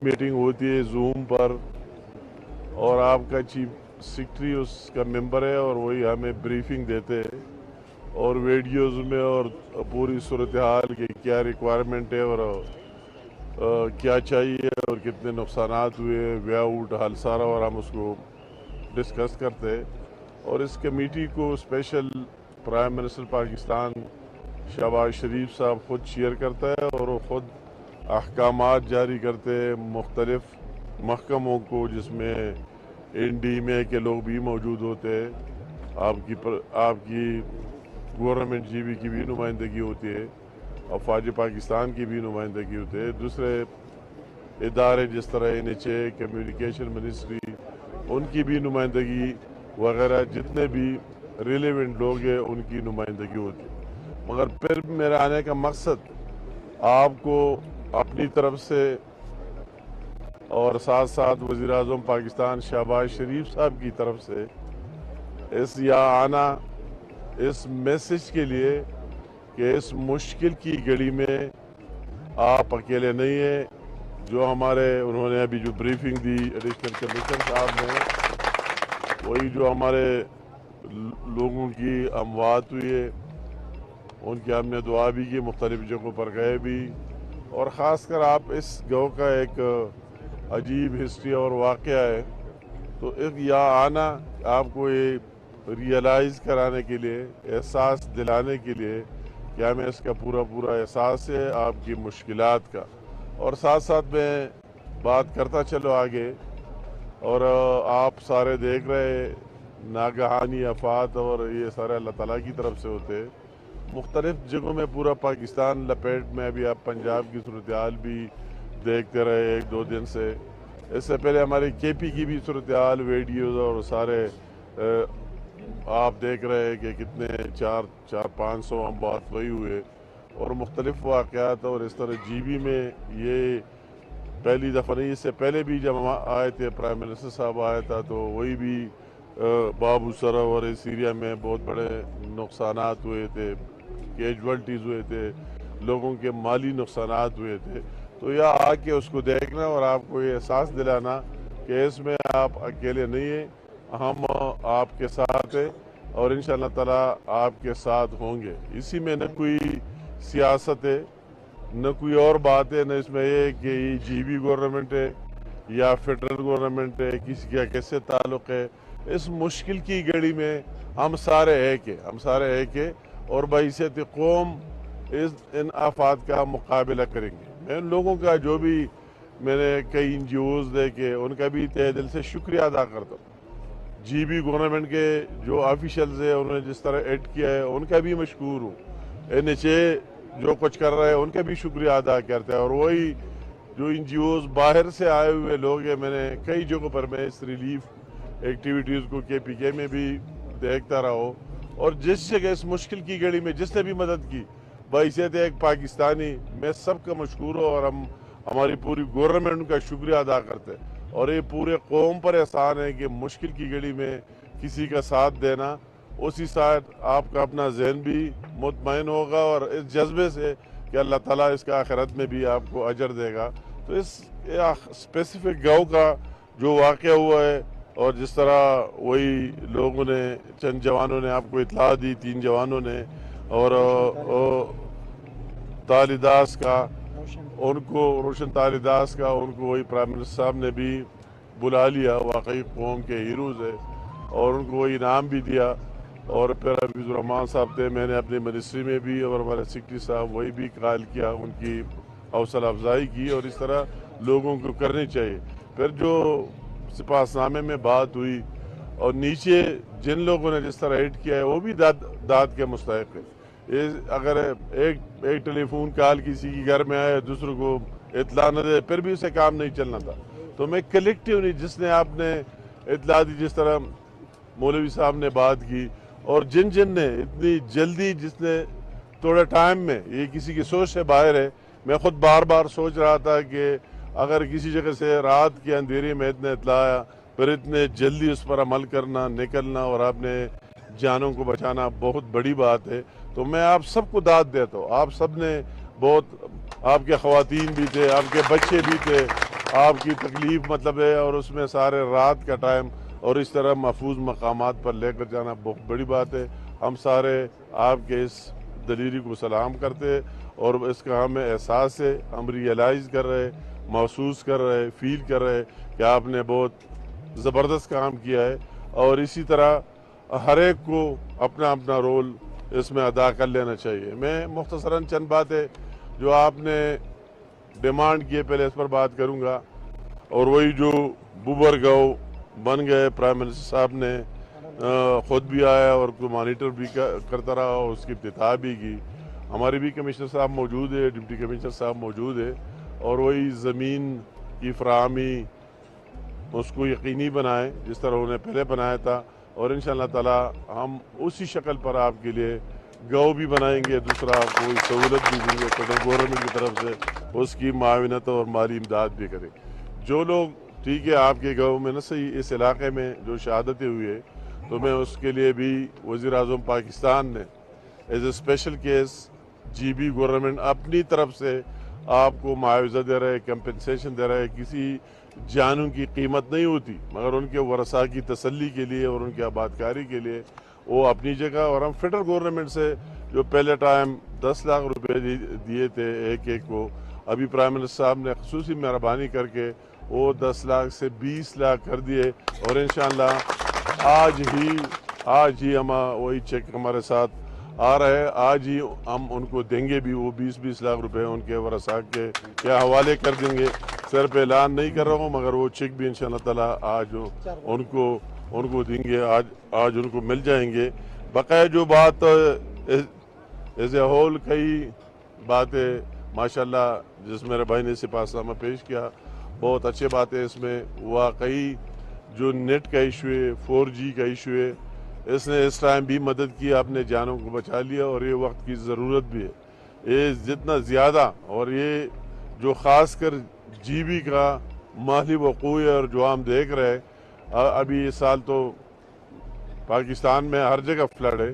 Meeting होती है zoom पर और आपका चीफ सेक्रेटरी उसका मेंबर है और वही हमें ब्रीफिंग देते हैं और वीडियोस में और पूरी सूरत हाल की क्या रिक्वायरमेंट है और क्या चाहिए और कितने नुकसानात हुए वे आउट हाल सारा और हम उसको डिस्कस करते हैं। और इस कमेटी को special prime minister Pakistan Shehbaz Sharif साहब ख़ुद चेयर करता है और वो ख़ुद अहकामात जारी करते हैं मुख्तलिफ महकमों को, जिसमें NDMA के लोग भी मौजूद होते हैं, आपकी गवर्नमेंट GB की भी नुमाइंदगी होती है, अफवाज पाकिस्तान की भी नुमाइंदगी होती है, दूसरे इदारे जिस तरह NHA, कम्युनिकेशन मिनिस्ट्री, उनकी भी नुमाइंदगी वगैरह, जितने भी रिलेवेंट लोग हैं उनकी नुमाइंदगी होती है। मगर फिर मेरा आने का मकसद आपको अपनी तरफ से और साथ साथ वज़ीर आज़म पाकिस्तान शहबाज शरीफ साहब की तरफ से इस आना इस मैसेज के लिए कि इस मुश्किल की घड़ी में आप अकेले नहीं हैं। जो हमारे उन्होंने अभी जो ब्रीफिंग दी एडिशनल कमिश्नर साहब ने, वही जो हमारे लोगों की अमवात हुई है उनकी हमने दुआ भी की, मुख्तलिफ जगहों पर गए भी, और ख़ास कर आप इस गाँव का एक अजीब हिस्ट्री और वाक़या है, तो एक यहाँ आना आपको ये रियलाइज़ कराने के लिए, एहसास दिलाने के लिए कि हमें इसका पूरा एहसास है आपकी मुश्किलात का। और साथ साथ मैं बात करता चलो आगे, और आप सारे देख रहे नागहानी आफात और ये सारे अल्लाह ताला की तरफ से होते हैं। मुख्तलिफ जगहों में पूरा पाकिस्तान लपेट में, अभी आप पंजाब की सूरत हाल भी देखते रहे 1-2 दिन से। इससे पहले हमारे KP की भी सूरत हाल वीडियोज़ और सारे आप देख रहे हैं कि कितने 400-500 हम बात वही हुए, और मुख्तलिफ वाक़यात। और इस तरह GB में ये पहली दफ़ा नहीं, इससे पहले भी जब हम आए थे, प्राइम मिनिस्टर साहब आया था, तो वही भी बाबू सरा और सीरिया में बहुत बड़े नुकसानात हुए थे, कैजुअल्टीज़ हुए थे, लोगों के माली नुकसानात हुए थे। तो यह आके उसको देखना और आपको ये एहसास दिलाना कि इसमें आप अकेले नहीं हैं, हम आपके साथ हैं और इंशाअल्लाह ताला आपके साथ होंगे। इसी में न कोई सियासत है, न कोई और बात है, न इसमें ये कि ये GB गवर्नमेंट है या फेडरल गवर्नमेंट है, किसी का कैसे ताल्लुक़ है। इस मुश्किल की घड़ी में हम सारे एक है और बहैसियत कौम इन आफात का मुकाबला करेंगे। मैं उन लोगों का जो भी मैंने कई NGOs देखे उनका भी तहे दिल से शुक्रिया अदा करता हूँ। GB गवर्नमेंट के जो ऑफिशियल्स है उन्होंने जिस तरह ऐड किया है उनका भी मशकूर हूँ। NHA जो कुछ कर रहा है उनका भी शुक्रिया अदा करता है। और वही जो NGOs बाहर से आए हुए लोग हैं, मैंने कई जगहों पर मैं इस रिलीफ एक्टिविटीज़ को KPK में भी देखता रहा हूँ, और जिस जगह इस मुश्किल की घड़ी में जिसने भी मदद की, बहैसियत एक पाकिस्तानी, मैं सबका मशकूर हूँ और हम हमारी पूरी गवर्नमेंट का शुक्रिया अदा करते हैं। और ये पूरे कौम पर एहसान है कि मुश्किल की घड़ी में किसी का साथ देना, उसी साथ आपका अपना जहन भी मुतमईन होगा और इस जज्बे से कि अल्लाह ताला इसका आखिरत में भी आपको अजर देगा। तो इस स्पेसिफिक गाँव का जो वाक़या हुआ है, और जिस तरह वही लोगों ने, चंद जवानों ने आपको इत्तला दी, 3 जवानों ने, और तालिदास का, उनको रोशन तालिदास का, उनको वही प्राइम मिनिस्टर साहब ने भी बुला लिया, वाकई कौम के हीरोज़ है, और उनको वही इनाम भी दिया। और फिर हफीज़ुर रहमान साहब थे, मैंने अपनी मिनिस्ट्री में भी और हमारे सेक्रेटरी साहब वही भी कायल किया, उनकी हौसला अफजाई की, और इस तरह लोगों को करनी चाहिए। फिर जो सिपाहनामे में बात हुई और नीचे जिन लोगों ने जिस तरह हिट किया है वो भी दाद के मुस्तहिक है। ये अगर एक टेलीफोन कॉल किसी के घर में आए, दूसरों को इतला न दे, फिर भी उसे काम नहीं चलना था। तो मैं कलेक्टिवली जिसने आपने इतला दी, जिस तरह मौलवी साहब ने बात की, और जिन ने इतनी जल्दी, जिसने थोड़े टाइम में, ये किसी की सोच से बाहर है। मैं खुद बार बार सोच रहा था कि अगर किसी जगह से रात के अंधेरे में इतने इतला आया, फिर इतने जल्दी उस पर अमल करना, निकलना और अपने जानों को बचाना बहुत बड़ी बात है। तो मैं आप सबको दाद देता हूँ। आप सब ने बहुत, आपके ख़वातीन भी थे, आपके बच्चे भी थे, آپ کی تکلیف مطلب ہے، اور اس میں سارے رات کا ٹائم اور اس طرح محفوظ مقامات پر لے کر جانا بہت بڑی بات ہے۔ ہم سارے آپ کے اس دلیری کو سلام کرتے اور اس کا ہمیں احساس ہے، ہم ریئلائز کر رہے، محسوس کر رہے، فیل کر رہے کہ آپ نے بہت زبردست کام کیا ہے، اور اسی طرح ہر ایک کو اپنا اپنا رول اس میں ادا کر لینا چاہیے۔ میں مختصراً چند باتیں جو آپ نے ڈیمانڈ کیے پہلے اس پر بات کروں گا، اور وہی جو بوبر گاؤں بن گئے، پرائم منسٹر صاحب نے خود بھی آیا اور مانیٹر بھی کرتا رہا اور اس کی افتتاح بھی کی۔ ہمارے بھی کمشنر صاحب موجود ہے، ڈپٹی کمشنر صاحب موجود ہے، اور وہی زمین کی فراہمی اس کو یقینی بنائیں جس طرح انہوں نے پہلے بنایا تھا، اور انشاءاللہ تعالی ہم اسی شکل پر آپ کے لیے گاؤں بھی بنائیں گے، دوسرا کوئی سہولت بھی دیں گے فیڈرل گورنمنٹ کی طرف سے، اس کی معاونت اور مالی امداد بھی کریں۔ جو لوگ ٹھیک ہے آپ کے گاؤں میں نہ صحیح اس علاقے میں جو شہادتیں ہوئی ہے، تو میں اس کے لیے بھی وزیر اعظم پاکستان نے as a special case G B government اپنی طرف سے آپ کو معاوضہ دے رہے، کمپنسیشن دے رہے، کسی جانوں کی قیمت نہیں ہوتی، مگر ان کے ورثاء کی تسلی کے لیے اور ان کی آبادکاری کے لیے وہ اپنی جگہ، اور ہم فیڈرل گورنمنٹ سے جو پہلے ٹائم 10 لاکھ روپے دیے تھے ایک ایک کو، ابھی پرائم منسٹر صاحب نے خصوصی مہربانی کر کے وہ 10 لاکھ سے 20 لاکھ کر دیے، اور انشاءاللہ آج ہی ہم وہی چیک ہمارے ساتھ آ رہا ہے، آج ہی ہم ان کو دیں گے بھی، وہ 20 لاکھ روپے ان کے ورثاء کے حوالے کر دیں گے۔ صرف اعلان نہیں کر رہا ہوں، مگر وہ چیک بھی انشاءاللہ تعالی آج ان کو دیں گے، آج ان کو مل جائیں گے۔ بقیہ جو بات ایز اے ہول کئی باتیں ماشاءاللہ جس میرے بھائی نے سپاسنامہ پیش کیا، بہت اچھے باتیں اس میں، واقعی جو نیٹ کا ایشو ہے، 4G کا ایشو ہے، اس نے اس ٹائم بھی مدد کی، اپنے جانوں کو بچا لیا، اور یہ وقت کی ضرورت بھی ہے۔ یہ جتنا زیادہ، اور یہ جو خاص کر جی بی کا مالی وقوع ہے، اور جو ہم دیکھ رہے ہیں ابھی اس سال تو پاکستان میں ہر جگہ فلڈ ہے۔